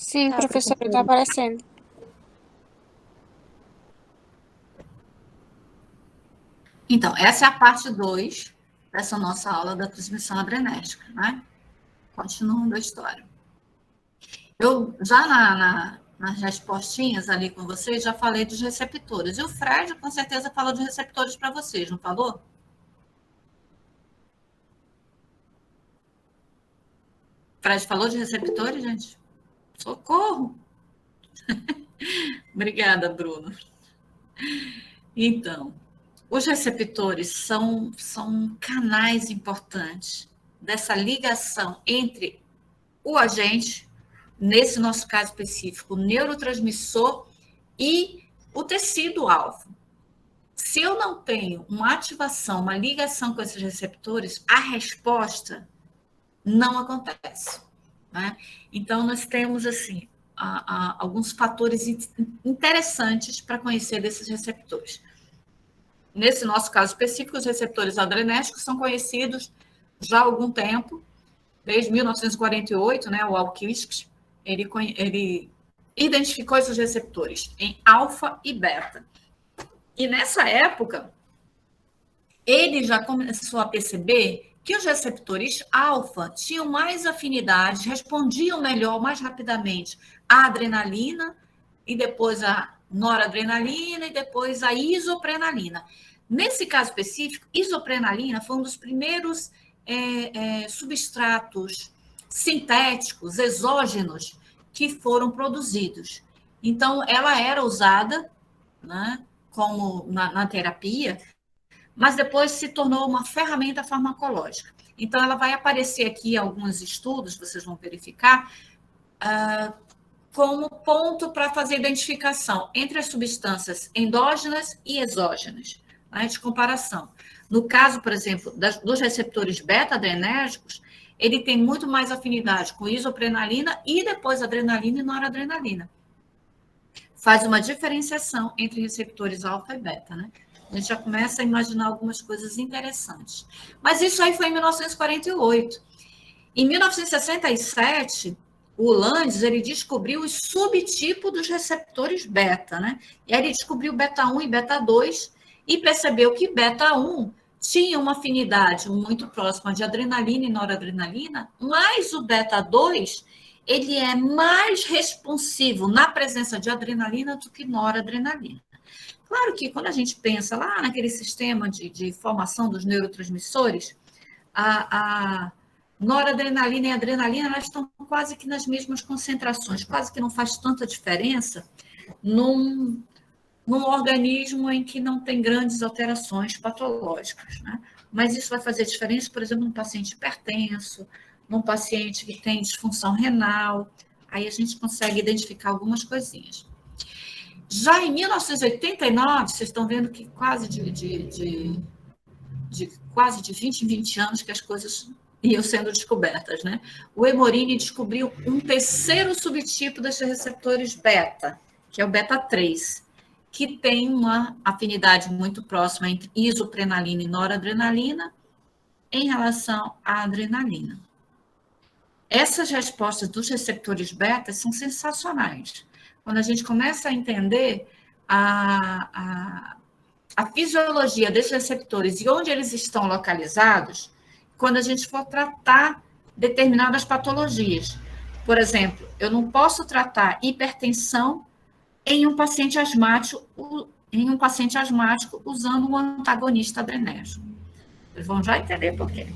Sim, Tá, professora, está professora. aparecendo. Então, essa é a parte 2 dessa nossa aula da transmissão adrenérgica, né? Continuando a história. Eu já nas respostinhas ali com vocês, já falei dos receptores. E o Fred, com certeza, falou de receptores para vocês, não falou? Fred falou de receptores, gente? Socorro! Obrigada, Bruno. Então, os receptores são canais importantes dessa ligação entre o agente, nesse nosso caso específico, o neurotransmissor e o tecido alfa. Se eu não tenho uma ativação, uma ligação com esses receptores, a resposta não acontece. Né? Então, nós temos, assim, alguns fatores interessantes para conhecer desses receptores. Nesse nosso caso específico, os receptores adrenérgicos são conhecidos já há algum tempo, desde 1948, né, o Alquist, ele identificou esses receptores em alfa e beta. E nessa época, ele já começou a perceber que os receptores alfa tinham mais afinidade, respondiam melhor, mais rapidamente à adrenalina, e depois a noradrenalina, e depois a isoprenalina. Nesse caso específico, isoprenalina foi um dos primeiros substratos sintéticos, exógenos, que foram produzidos. Então, ela era usada, né, como na terapia, mas depois se tornou uma ferramenta farmacológica. Então, ela vai aparecer aqui em alguns estudos, vocês vão verificar, como ponto para fazer identificação entre as substâncias endógenas e exógenas, né, de comparação. No caso, por exemplo, dos receptores beta-adrenérgicos, ele tem muito mais afinidade com isoprenalina e depois adrenalina e noradrenalina. Faz uma diferenciação entre receptores alfa e beta, né? A gente já começa a imaginar algumas coisas interessantes. Mas isso aí foi em 1948. Em 1967, o Landes, ele descobriu os subtipos dos receptores beta, né? E aí ele descobriu beta 1 e beta 2 e percebeu que beta 1 tinha uma afinidade muito próxima de adrenalina e noradrenalina, mas o beta 2, ele é mais responsivo na presença de adrenalina do que noradrenalina. Claro que quando a gente pensa lá naquele sistema de formação dos neurotransmissores, a noradrenalina e adrenalina, elas estão quase que nas mesmas concentrações, quase que não faz tanta diferença num organismo em que não tem grandes alterações patológicas, né? Mas isso vai fazer diferença, por exemplo, num paciente hipertenso, num paciente que tem disfunção renal, aí a gente consegue identificar algumas coisinhas. Já em 1989, vocês estão vendo que quase de quase de 20 em 20 anos que as coisas iam sendo descobertas, né? O Emorini descobriu um terceiro subtipo desses receptores beta, que é o beta 3, que tem uma afinidade muito próxima entre isoprenalina e noradrenalina em relação à adrenalina. Essas respostas dos receptores beta são sensacionais. Quando a gente começa a entender a fisiologia desses receptores e onde eles estão localizados, quando a gente for tratar determinadas patologias. Por exemplo, eu não posso tratar hipertensão em um paciente asmático usando um antagonista adrenérgico. Vocês vão já entender por quê.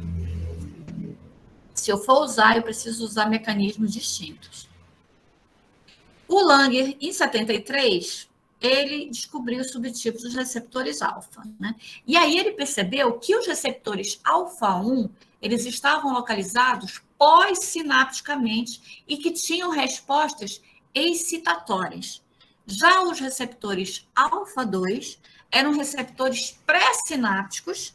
Se eu for usar, eu preciso usar mecanismos distintos. O Langer, em 73, ele descobriu os subtipos dos receptores alfa, né? E aí ele percebeu que os receptores alfa-1, eles estavam localizados pós-sinapticamente e que tinham respostas excitatórias. Já os receptores alfa-2 eram receptores pré-sinápticos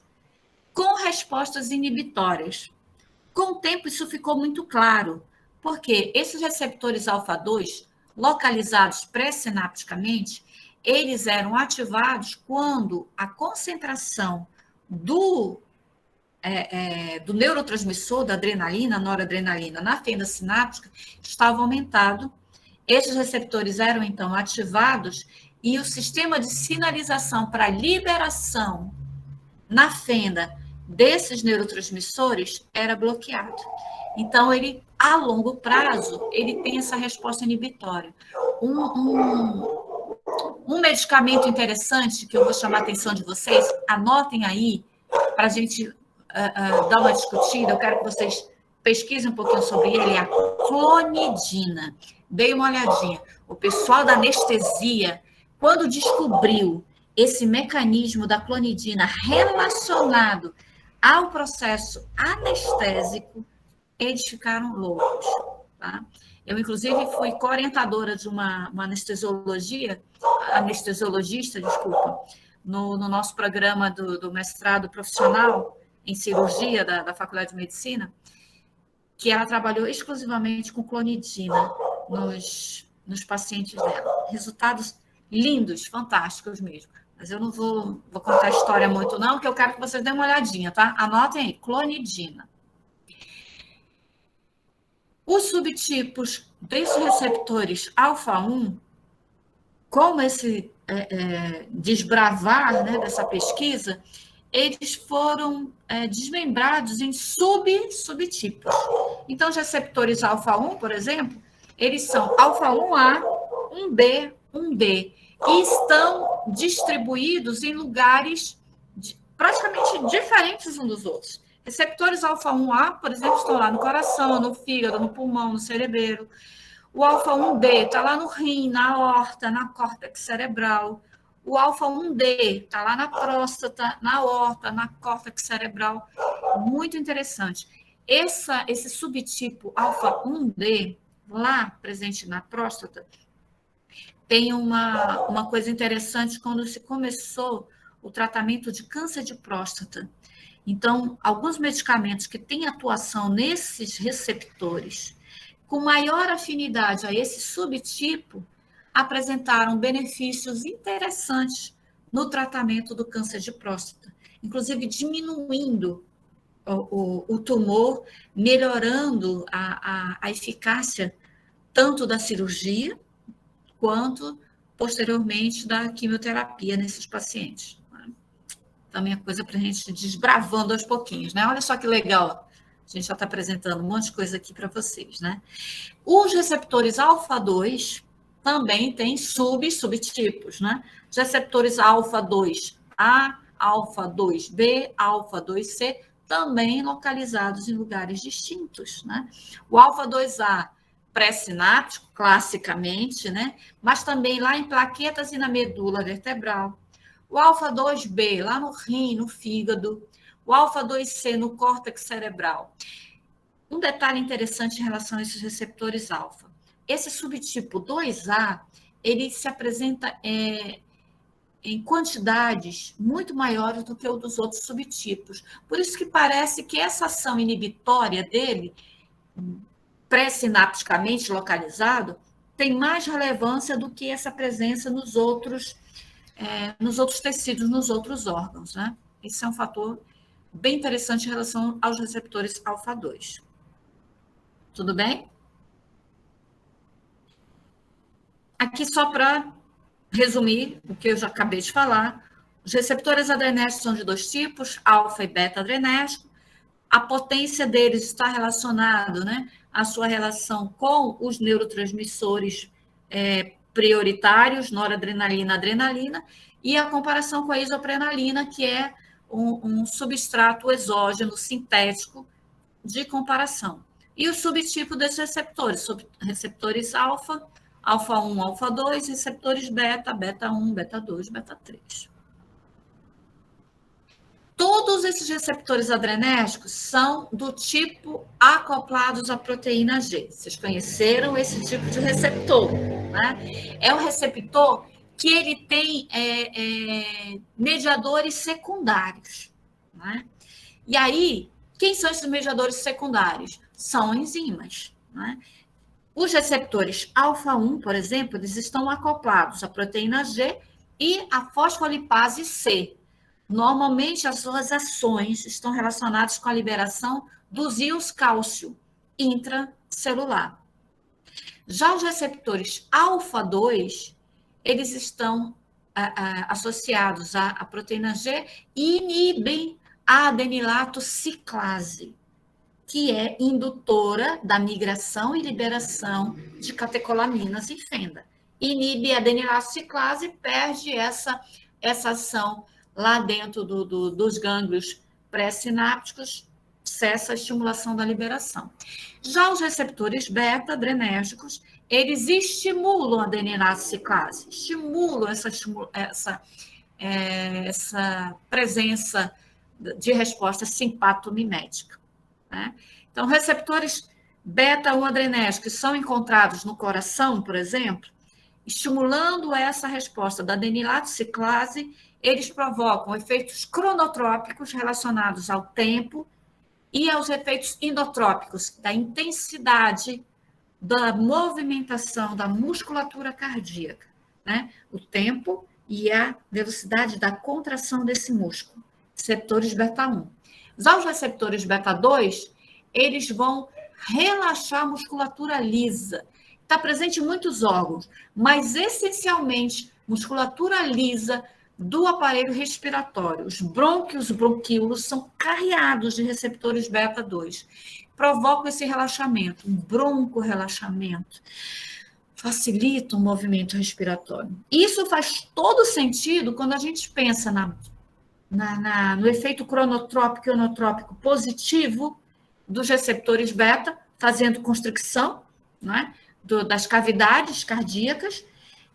com respostas inibitórias. Com o tempo, isso ficou muito claro, porque esses receptores alfa-2, localizados pré-sinapticamente, eles eram ativados quando a concentração do neurotransmissor, da adrenalina, noradrenalina, na fenda sináptica, estava aumentado Esses receptores eram, então, ativados e o sistema de sinalização para liberação na fenda desses neurotransmissores era bloqueado. Então, ele, a longo prazo, ele tem essa resposta inibitória. Um medicamento interessante que eu vou chamar a atenção de vocês, anotem aí, para a gente dar uma discutida, eu quero que vocês pesquisem um pouquinho sobre ele, é a clonidina. Dei uma olhadinha. O pessoal da anestesia, quando descobriu esse mecanismo da clonidina relacionado ao processo anestésico, eles ficaram loucos, tá? Eu, inclusive, fui co-orientadora de uma anestesiologista, desculpa, no nosso programa do mestrado profissional em cirurgia da Faculdade de Medicina, que ela trabalhou exclusivamente com clonidina nos pacientes dela. Resultados lindos, fantásticos mesmo. Mas eu não vou contar a história muito não, porque eu quero que vocês dêem uma olhadinha, tá? Anotem aí, clonidina. Os subtipos desses receptores alfa-1, como esse desbravar, né, dessa pesquisa, eles foram desmembrados em subtipos. Então, os receptores alfa-1, por exemplo, eles são alfa-1A, 1B, 1D, e estão distribuídos em lugares praticamente diferentes uns dos outros. Receptores alfa-1A, por exemplo, estão lá no coração, no fígado, no pulmão, no cerebelo. O alfa-1B está lá no rim, na aorta, na córtex cerebral. O alfa-1D está lá na próstata, na aorta, na córtex cerebral. Muito interessante. Esse subtipo alfa-1D, lá presente na próstata, tem uma coisa interessante quando se começou o tratamento de câncer de próstata. Então, alguns medicamentos que têm atuação nesses receptores, com maior afinidade a esse subtipo, apresentaram benefícios interessantes no tratamento do câncer de próstata, inclusive diminuindo o tumor, melhorando a eficácia tanto da cirurgia quanto, posteriormente, da quimioterapia nesses pacientes. Também é coisa para a gente ir desbravando aos pouquinhos, né? Olha só que legal, a gente já está apresentando um monte de coisa aqui para vocês, né? Os receptores alfa-2 também têm subtipos, né? Os receptores alfa-2A, alfa-2B, alfa-2C, também localizados em lugares distintos, né? O alfa-2A pré-sináptico, classicamente, né? Mas também lá em plaquetas e na medula vertebral. O alfa-2B lá no rim, no fígado. O alfa-2C no córtex cerebral. Um detalhe interessante em relação a esses receptores alfa. Esse subtipo 2A, ele se apresenta em quantidades muito maiores do que o dos outros subtipos. Por isso que parece que essa ação inibitória dele, pré-sinapticamente localizado, tem mais relevância do que essa presença nos outros tecidos, nos outros órgãos, né? Esse é um fator bem interessante em relação aos receptores alfa-2. Tudo bem? Aqui, só para resumir o que eu já acabei de falar, os receptores adrenérgicos são de dois tipos, alfa e beta adrenérgico. A potência deles está relacionada, né, à sua relação com os neurotransmissores prioritários, noradrenalina, adrenalina, e a comparação com a isoprenalina, que é um substrato exógeno sintético de comparação. E o subtipo desses receptores, receptores alfa, alfa-1, alfa-2, receptores beta, beta-1, beta-2, beta-3. Todos esses receptores adrenérgicos são do tipo acoplados à proteína G. Vocês conheceram esse tipo de receptor, né? É um receptor que ele tem mediadores secundários, né? E aí, quem são esses mediadores secundários? São enzimas, né? Os receptores alfa-1, por exemplo, eles estão acoplados à proteína G e à fosfolipase C. Normalmente, as suas ações estão relacionadas com a liberação dos íons cálcio intracelular. Já os receptores alfa-2, eles estão associados à proteína G e inibem a adenilato ciclase, que é indutora da migração e liberação de catecolaminas em fenda. Inibe a adenilato ciclase e perde essa ação lá dentro dos gânglios pré-sinápticos, cessa a estimulação da liberação. Já os receptores beta-adrenérgicos, eles estimulam a adenilato ciclase, estimulam essa presença de resposta simpatomimética, né? Então, receptores beta-1 adrenérgicos que são encontrados no coração, por exemplo, estimulando essa resposta da adenilato ciclase, eles provocam efeitos cronotrópicos relacionados ao tempo e aos efeitos endotrópicos, da intensidade da movimentação da musculatura cardíaca, né? O tempo e a velocidade da contração desse músculo, receptores beta-1. Já os receptores beta-2, eles vão relaxar a musculatura lisa. Está presente em muitos órgãos, mas essencialmente musculatura lisa do aparelho respiratório. Os brônquios, bronquíolos são carreados de receptores beta-2. Provocam esse relaxamento, um broncorrelaxamento. Facilita o movimento respiratório. Isso faz todo sentido quando a gente pensa no efeito cronotrópico e onotrópico positivo dos receptores beta, fazendo constricção, né, das cavidades cardíacas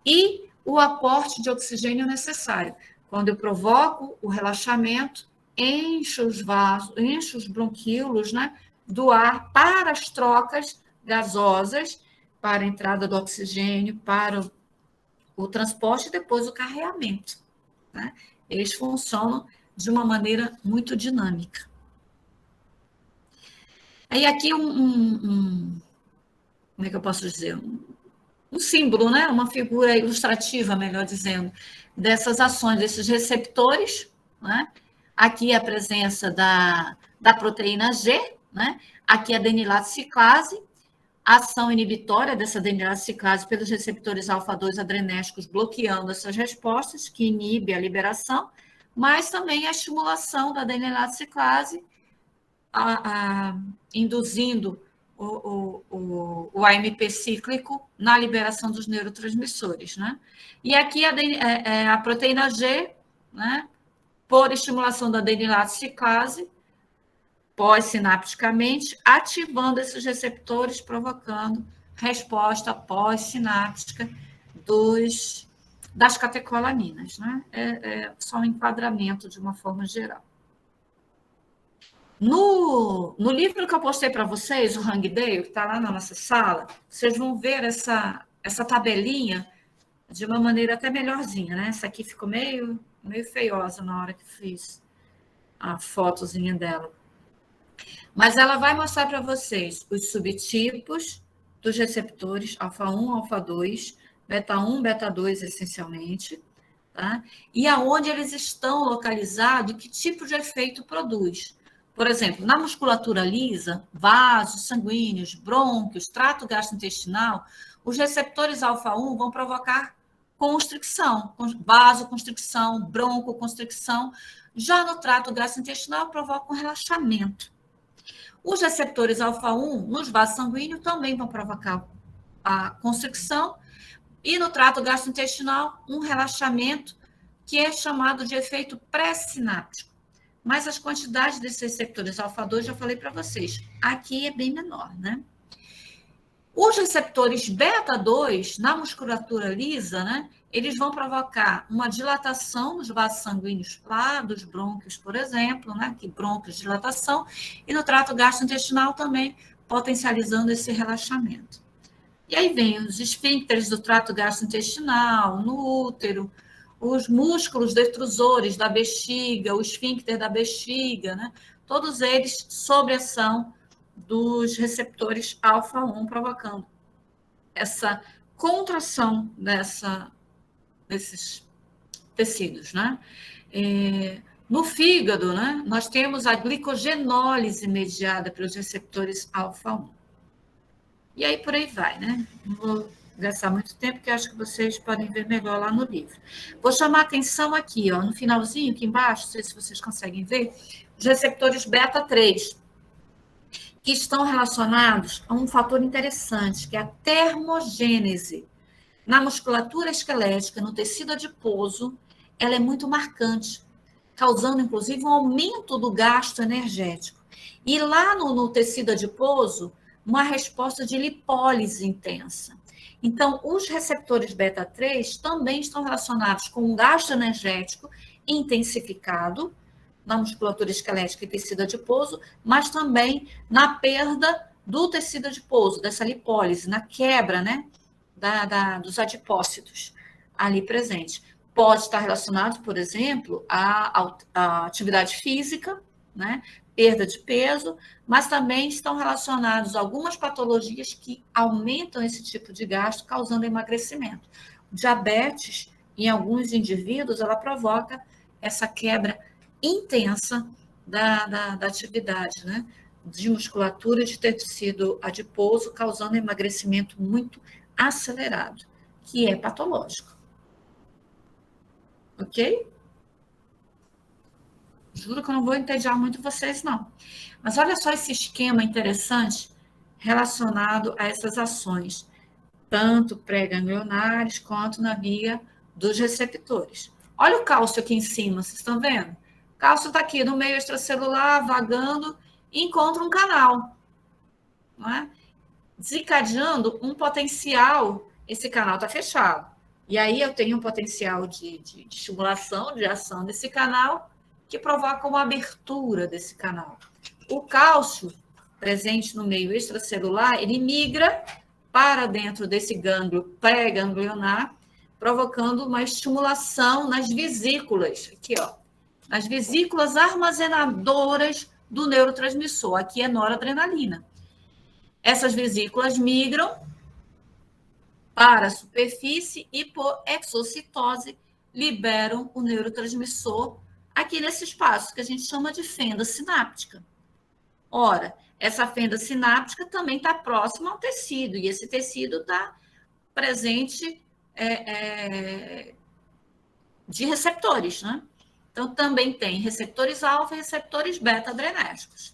e o aporte de oxigênio necessário. Quando eu provoco o relaxamento, encho os vasos, encho os bronquíolos, né, do ar para as trocas gasosas, para a entrada do oxigênio, para o transporte e depois o carreamento, né? Eles funcionam de uma maneira muito dinâmica. Aí aqui como é que eu posso dizer? Um símbolo, né? Uma figura ilustrativa, melhor dizendo, dessas ações, desses receptores, né? Aqui a presença da proteína G, né? Aqui a adenilato ciclase, a ação inibitória dessa adenilato ciclase pelos receptores alfa-2 adrenérgicos bloqueando essas respostas, que inibe a liberação, mas também a estimulação da adenilato ciclase, induzindo o AMP cíclico na liberação dos neurotransmissores, né? E aqui a proteína G, né, por estimulação da adenilato ciclase, pós-sinapticamente, ativando esses receptores, provocando resposta pós-sináptica das catecolaminas, né? É só um enquadramento de uma forma geral. No livro que eu postei para vocês, o Hangdale, que está lá na nossa sala, vocês vão ver essa tabelinha de uma maneira até melhorzinha, né? Essa aqui ficou meio feiosa na hora que fiz a fotozinha dela. Mas ela vai mostrar para vocês os subtipos dos receptores alfa-1, alfa-2, beta-1, beta-2 essencialmente, tá? E aonde eles estão localizados, que tipo de efeito produz. Por exemplo, na musculatura lisa, vasos sanguíneos, brônquios, trato gastrointestinal, os receptores alfa-1 vão provocar constricção, vasoconstricção, broncoconstricção. Já no trato gastrointestinal, provoca um relaxamento. Os receptores alfa-1 nos vasos sanguíneos também vão provocar a constricção e no trato gastrointestinal um relaxamento que é chamado de efeito pré-sináptico. Mas as quantidades desses receptores alfa-2, já falei para vocês, aqui é bem menor, né? Os receptores beta-2, na musculatura lisa, né, eles vão provocar uma dilatação nos vasos sanguíneos lá dos brônquios, por exemplo, né, que brônquios, dilatação, e no trato gastrointestinal também potencializando esse relaxamento. E aí vem os esfíncteres do trato gastrointestinal, no útero, os músculos detrusores da bexiga, o esfíncter da bexiga, né, todos eles sob ação dos receptores alfa-1, provocando essa contração desses tecidos, né? No fígado, né, nós temos a glicogenólise mediada pelos receptores alfa-1. E aí por aí vai, né? Não vou gastar muito tempo, porque acho que vocês podem ver melhor lá no livro. Vou chamar a atenção aqui, ó, no finalzinho, aqui embaixo, não sei se vocês conseguem ver, os receptores beta 3, que estão relacionados a um fator interessante, que é a termogênese. Na musculatura esquelética, no tecido adiposo, ela é muito marcante, causando, inclusive, um aumento do gasto energético. E lá no tecido adiposo, uma resposta de lipólise intensa. Então, os receptores beta-3 também estão relacionados com um gasto energético intensificado na musculatura esquelética e tecido adiposo, mas também na perda do tecido adiposo, dessa lipólise, na quebra, né, dos adipócitos ali presentes. Pode estar relacionado, por exemplo, à atividade física, né, perda de peso, mas também estão relacionados a algumas patologias que aumentam esse tipo de gasto, causando emagrecimento. Diabetes, em alguns indivíduos, ela provoca essa quebra intensa da atividade, né? De musculatura e de tecido adiposo, causando emagrecimento muito acelerado, que é patológico. Ok? Juro que eu não vou entediar muito vocês, não. Mas olha só esse esquema interessante relacionado a essas ações, tanto pré-ganglionares quanto na via dos receptores. Olha o cálcio aqui em cima, vocês estão vendo? O cálcio está aqui no meio extracelular, vagando, e encontra um canal, não é? Desencadeando um potencial, esse canal está fechado. E aí eu tenho um potencial de estimulação, de ação desse canal, que provoca uma abertura desse canal. O cálcio, presente no meio extracelular, ele migra para dentro desse gânglio pré-ganglionar, provocando uma estimulação nas vesículas, aqui, ó, nas vesículas armazenadoras do neurotransmissor. Aqui é noradrenalina. Essas vesículas migram para a superfície e, por exocitose, liberam o neurotransmissor aqui nesse espaço que a gente chama de fenda sináptica. Ora, essa fenda sináptica também está próxima ao tecido, e esse tecido está presente de receptores, né? Então, também tem receptores alfa e receptores beta-adrenérgicos.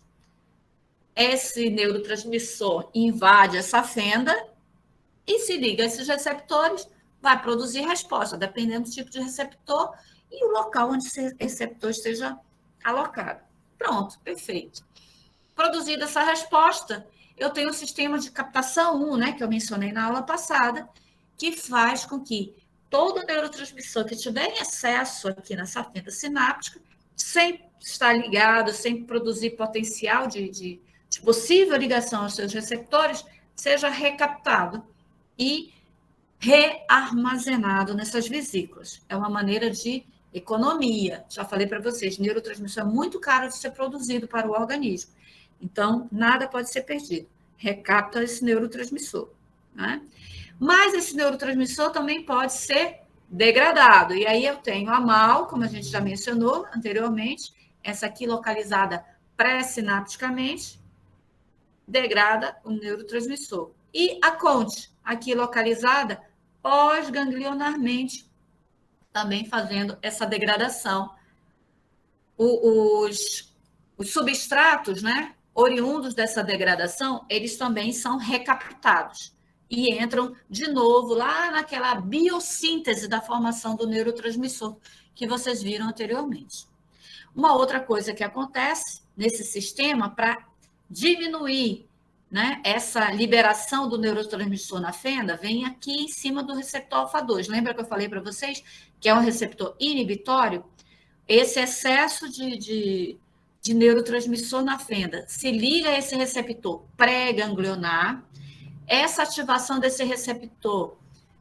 Esse neurotransmissor invade essa fenda e se liga a esses receptores, vai produzir resposta, dependendo do tipo de receptor e o local onde esse receptor esteja alocado. Pronto, perfeito. Produzida essa resposta, eu tenho o sistema de captação 1, né, que eu mencionei na aula passada, que faz com que todo neurotransmissor que tiver em excesso aqui nessa fenda sináptica, sem estar ligado, sem produzir potencial de possível ligação aos seus receptores, seja recaptado e rearmazenado nessas vesículas. É uma maneira de economia. Já falei para vocês, neurotransmissor é muito caro de ser produzido para o organismo. Então, nada pode ser perdido. Recapta esse neurotransmissor, né? Mas esse neurotransmissor também pode ser degradado. E aí eu tenho a MAL, como a gente já mencionou anteriormente, essa aqui localizada pré-sinapticamente, degrada o neurotransmissor. E a CONT, aqui localizada pós-ganglionarmente, também fazendo essa degradação. Os substratos, né, oriundos dessa degradação, eles também são recaptados e entram de novo lá naquela biossíntese da formação do neurotransmissor que vocês viram anteriormente. Uma outra coisa que acontece nesse sistema para diminuir, né, essa liberação do neurotransmissor na fenda, vem aqui em cima do receptor alfa-2. Lembra que eu falei para vocês que é um receptor inibitório? Esse excesso de neurotransmissor na fenda se liga a esse receptor pré-ganglionar. Essa ativação desse receptor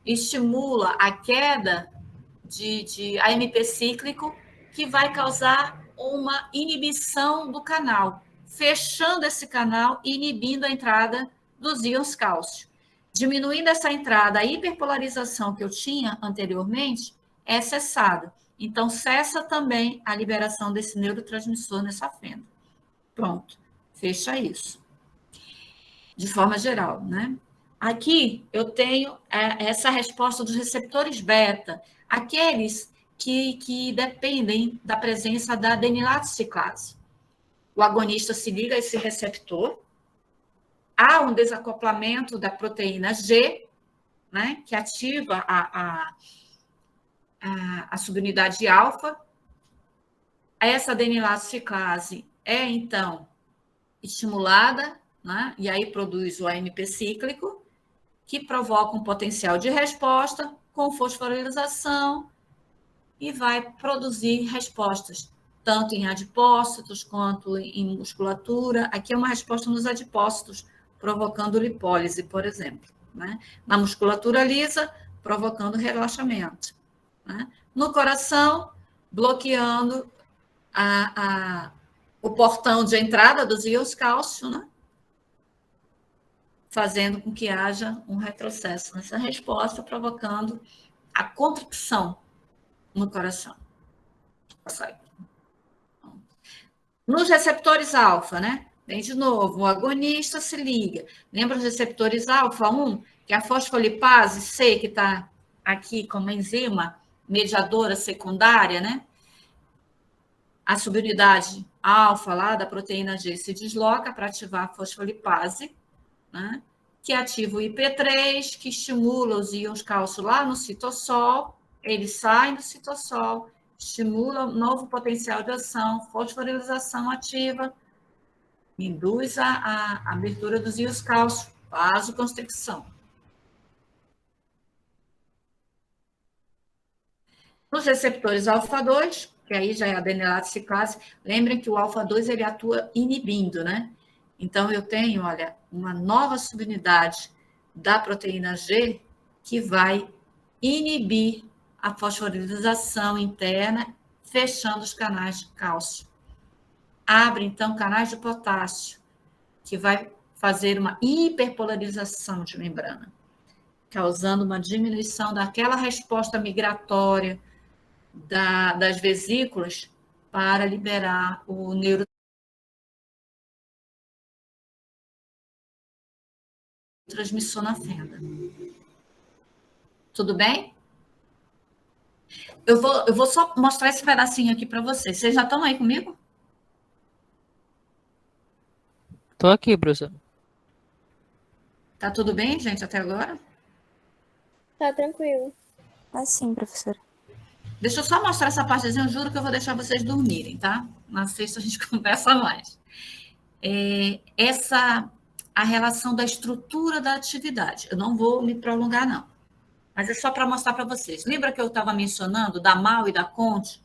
estimula a queda de AMP cíclico, que vai causar uma inibição do canal, fechando esse canal e inibindo a entrada dos íons cálcio. Diminuindo essa entrada, a hiperpolarização que eu tinha anteriormente é cessada. Então, cessa também a liberação desse neurotransmissor nessa fenda. Pronto, fecha isso. De forma geral, né? Aqui eu tenho essa resposta dos receptores beta, aqueles que dependem da presença da adenilato ciclase. O agonista se liga a esse receptor, há um desacoplamento da proteína G, né, que ativa a subunidade alfa. Essa adenilato ciclase é, então, estimulada, né, e aí produz o AMP cíclico, que provoca um potencial de resposta com fosforilização e vai produzir respostas, tanto em adipócitos quanto em musculatura. Aqui é uma resposta nos adipócitos, provocando lipólise, por exemplo. Né? Na musculatura lisa, provocando relaxamento. Né? No coração, bloqueando o portão de entrada dos íons cálcio, né? Fazendo com que haja um retrocesso nessa resposta, provocando a contricção no coração. Nos receptores alfa, né? Vem de novo, o agonista se liga. Lembra os receptores alfa 1, que é a fosfolipase C, que está aqui como enzima mediadora secundária, né? A subunidade alfa lá da proteína G se desloca para ativar a fosfolipase, né? Que ativa o IP3, que estimula os íons cálcio lá no citossol, eles saem do citossol, estimula um novo potencial de ação, fosforilização ativa, induz a abertura dos íons cálcio, vasoconstricção. Nos receptores alfa-2, que aí já é adenilate ciclase, lembrem que o alfa-2 ele atua inibindo, né? Então, eu tenho, olha, uma nova subunidade da proteína G que vai inibir a fosforilização interna, fechando os canais de cálcio. Abre, então, canais de potássio, que vai fazer uma hiperpolarização de membrana, causando uma diminuição daquela resposta migratória das vesículas para liberar o neurotransmissor na fenda. Tudo bem? Eu vou só mostrar esse pedacinho aqui para vocês. Vocês já estão aí comigo? Tô aqui, professor. Tá tudo bem, gente, até agora? Tá tranquilo. Tá sim, professora. Deixa eu só mostrar essa partezinha, eu juro que eu vou deixar vocês dormirem, tá? Na sexta a gente conversa mais. A relação da estrutura da atividade. Eu não vou me prolongar, não. Mas é só para mostrar para vocês. Lembra que eu estava mencionando da MAL e da Conte?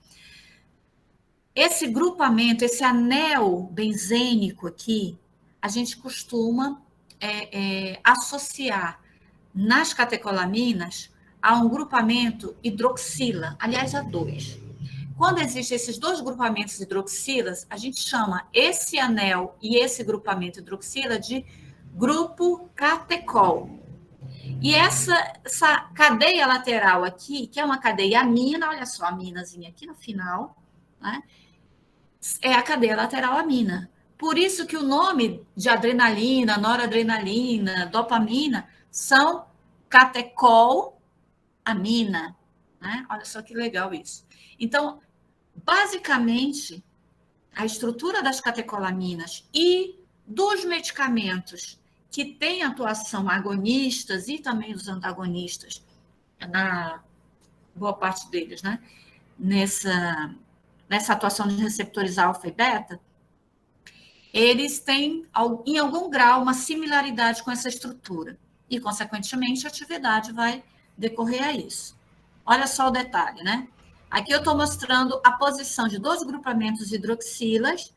Esse grupamento, esse anel benzênico aqui, a gente costuma associar nas catecolaminas a um grupamento hidroxila, aliás, a dois. Quando existem esses dois grupamentos hidroxilas, a gente chama esse anel e esse grupamento hidroxila de grupo catecol. E essa cadeia lateral aqui, que é uma cadeia amina, olha só a aminazinha aqui no final, né? É a cadeia lateral amina. Por isso que o nome de adrenalina, noradrenalina, dopamina são catecol amina, né? Olha só que legal isso. Então, basicamente, a estrutura das catecolaminas e dos medicamentos que têm atuação agonistas e também os antagonistas, na boa parte deles, né? Nessa atuação de receptores alfa e beta, eles têm, em algum grau, uma similaridade com essa estrutura. E, consequentemente, a atividade vai decorrer a isso. Olha só o detalhe, né? Aqui eu estou mostrando a posição de dois grupamentos hidroxilas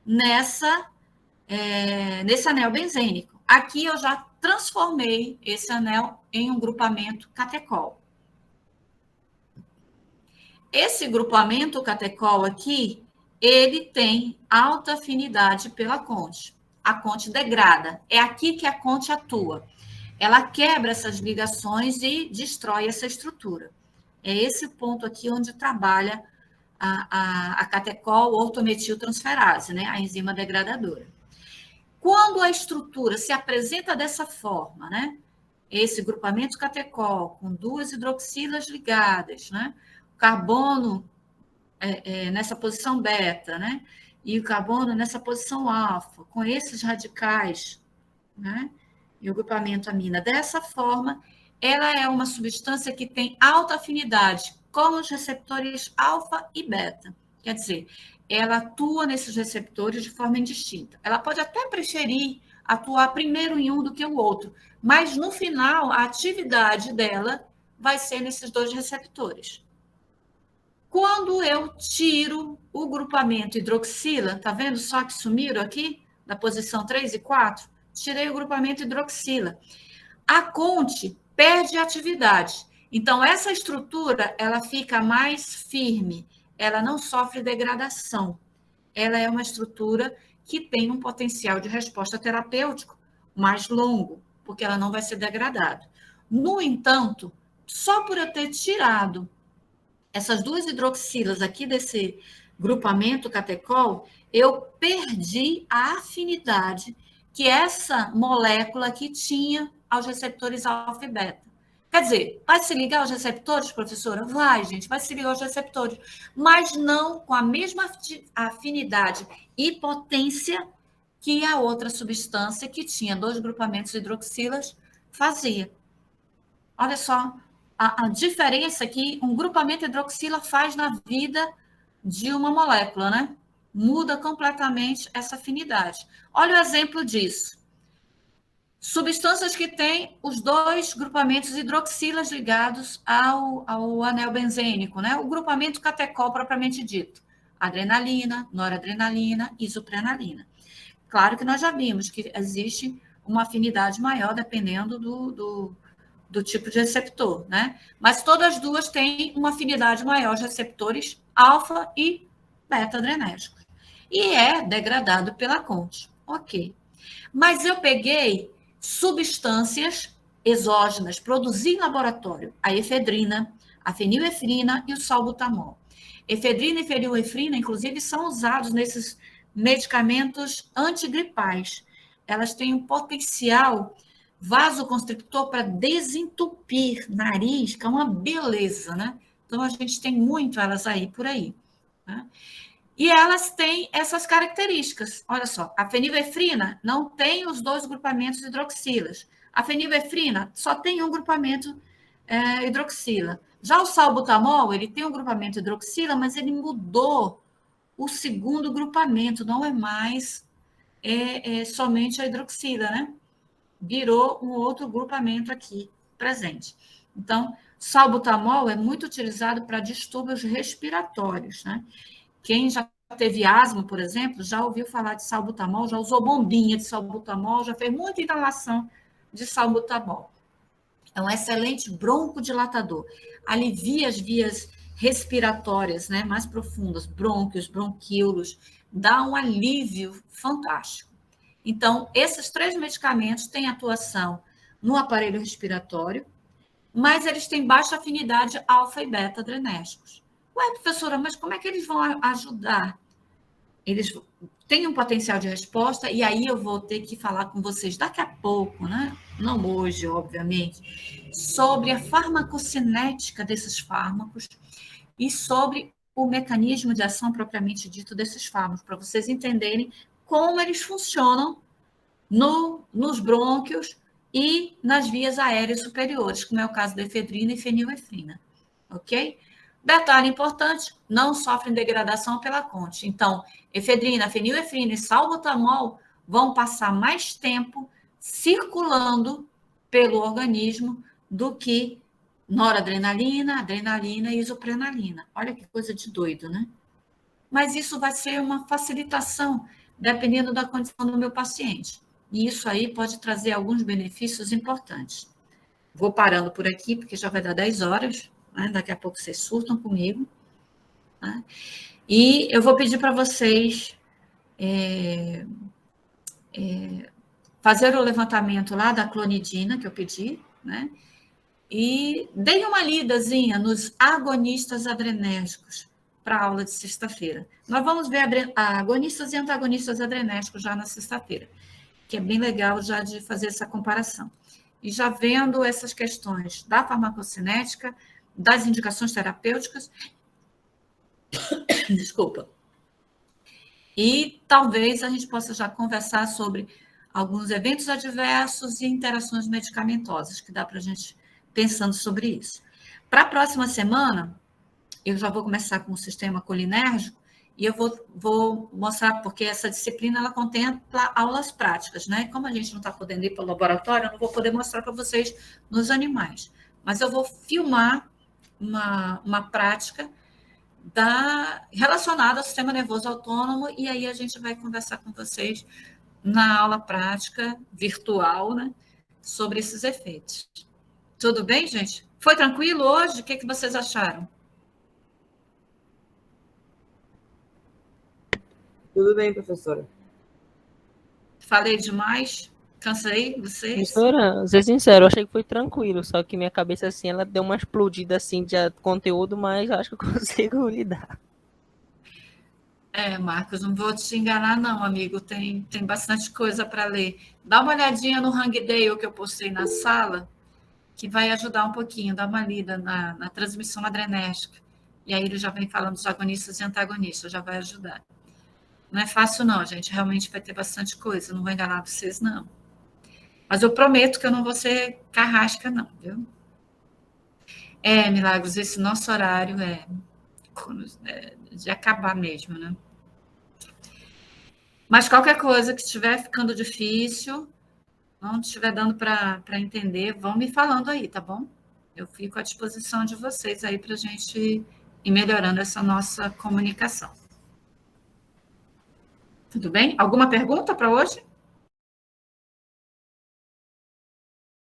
nesse anel benzênico. Aqui eu já transformei esse anel em um grupamento catecol. Esse grupamento catecol aqui, ele tem alta afinidade pela Conte. A Conte degrada. É aqui que a Conte atua. Ela quebra essas ligações e destrói essa estrutura. É esse ponto aqui onde trabalha a catecol ortometiltransferase, né? A enzima degradadora. Quando a estrutura se apresenta dessa forma, né? esse grupamento catecol com duas hidroxilas ligadas, né? O carbono nessa posição beta, né? E o carbono nessa posição alfa, com esses radicais, né? E o grupamento amina. Dessa forma, ela é uma substância que tem alta afinidade com os receptores alfa e beta. Quer dizer, ela atua nesses receptores de forma indistinta. Ela pode até preferir atuar primeiro em um do que o outro, mas no final a atividade dela vai ser nesses dois receptores. Quando eu tiro o grupamento hidroxila, tá vendo só que sumiram aqui, da posição 3 e 4? Tirei o grupamento hidroxila. A Conte perde atividade. Então, essa estrutura, ela fica mais firme, ela não sofre degradação. Ela é uma estrutura que tem um potencial de resposta terapêutico mais longo, porque ela não vai ser degradada. No entanto, só por eu ter tirado essas duas hidroxilas aqui desse grupamento catecol, eu perdi a afinidade que essa molécula aqui tinha aos receptores alfa e beta. Quer dizer, vai se ligar aos receptores, professora? Vai, gente, vai se ligar aos receptores, mas não com a mesma afinidade e potência que a outra substância que tinha dois grupamentos hidroxilas fazia. Olha só, a diferença que um grupamento hidroxila faz na vida de uma molécula, né? Muda completamente essa afinidade. Olha o exemplo disso. Substâncias que têm os dois grupamentos hidroxilas ligados ao anel benzênico, né? O grupamento catecol propriamente dito. Adrenalina, noradrenalina, isoprenalina. Claro que nós já vimos que existe uma afinidade maior dependendo do tipo de receptor, né? Mas todas as duas têm uma afinidade maior de receptores alfa e beta-adrenérgicos. E é degradado pela Conte. Ok. Mas eu peguei substâncias exógenas, produzi em laboratório, a efedrina, a fenilefrina e o salbutamol. Efedrina e fenilefrina, inclusive, são usados nesses medicamentos antigripais. Elas têm um potencial vasoconstrictor para desentupir nariz, que é uma beleza, né? Então, a gente tem muito elas aí por aí. Né? E elas têm essas características. Olha só, a fenilefrina não tem os dois grupamentos hidroxilas. A fenilefrina só tem um grupamento hidroxila. Já o salbutamol, ele tem um grupamento hidroxila, mas ele mudou o segundo grupamento, não é mais somente a hidroxila, né? Virou um outro grupamento aqui presente. Então, salbutamol é muito utilizado para distúrbios respiratórios, né? Quem já teve asma, por exemplo, já ouviu falar de salbutamol, já usou bombinha de salbutamol, já fez muita inalação de salbutamol. É um excelente broncodilatador, alivia as vias respiratórias, né, mais profundas, brônquios, bronquíolos, dá um alívio fantástico. Então, esses três medicamentos têm atuação no aparelho respiratório, mas eles têm baixa afinidade alfa e beta adrenérgicos. Ué, professora, mas como é que eles vão ajudar? Eles têm um potencial de resposta, e aí eu vou ter que falar com vocês daqui a pouco, né? Não hoje, obviamente, sobre a farmacocinética desses fármacos e sobre o mecanismo de ação propriamente dito desses fármacos, para vocês entenderem como eles funcionam nos brônquios e nas vias aéreas superiores, como é o caso da efedrina e fenilefrina, ok? Detalhe importante, não sofrem degradação pela Conte. Então, efedrina, fenilefrina e salbutamol vão passar mais tempo circulando pelo organismo do que noradrenalina, adrenalina e isoprenalina. Olha que coisa de doido, né? Mas isso vai ser uma facilitação, dependendo da condição do meu paciente. E isso aí pode trazer alguns benefícios importantes. Vou parando por aqui, porque já vai dar 10 horas. Né? Daqui a pouco vocês surtam comigo. Né? E eu vou pedir para vocês fazer o levantamento lá da clonidina, que eu pedi, né? E deem uma lidazinha nos agonistas adrenérgicos para a aula de sexta-feira. Nós vamos ver agonistas e antagonistas adrenérgicos já na sexta-feira, que é bem legal já de fazer essa comparação. e já vendo essas questões da farmacocinética, das indicações terapêuticas, desculpa, e talvez a gente possa já conversar sobre alguns eventos adversos e interações medicamentosas, que dá para a gente pensando sobre isso. Para a próxima semana, eu já vou começar com o sistema colinérgico e eu vou mostrar, porque essa disciplina ela contempla aulas práticas, né? Como a gente não está podendo ir para o laboratório, eu não vou poder mostrar para vocês nos animais, mas eu vou filmar uma prática relacionada ao sistema nervoso autônomo e aí a gente vai conversar com vocês na aula prática virtual, né, sobre esses efeitos. Tudo bem, gente? Foi tranquilo hoje? O que vocês acharam? Tudo bem, professora. Falei demais? Cansei vocês? Professora, ser sincero, eu achei que foi tranquilo, só que minha cabeça, assim, ela deu uma explodida, assim, de conteúdo, mas acho que eu consigo lidar. Marcos, não vou te enganar não, amigo, tem bastante coisa para ler. Dá uma olhadinha no Hangdale que eu postei na sala, que vai ajudar um pouquinho, dá uma lida na transmissão adrenérgica. E aí ele já vem falando dos agonistas e antagonistas, já vai ajudar. Não é fácil não, gente, realmente vai ter bastante coisa, não vou enganar vocês não. Mas eu prometo que eu não vou ser carrasca não, viu? Milagros, esse nosso horário é de acabar mesmo, né? Mas qualquer coisa que estiver ficando difícil, não estiver dando para entender, vão me falando aí, tá bom? Eu fico à disposição de vocês aí para a gente ir melhorando essa nossa comunicação. Tudo bem? Alguma pergunta para hoje?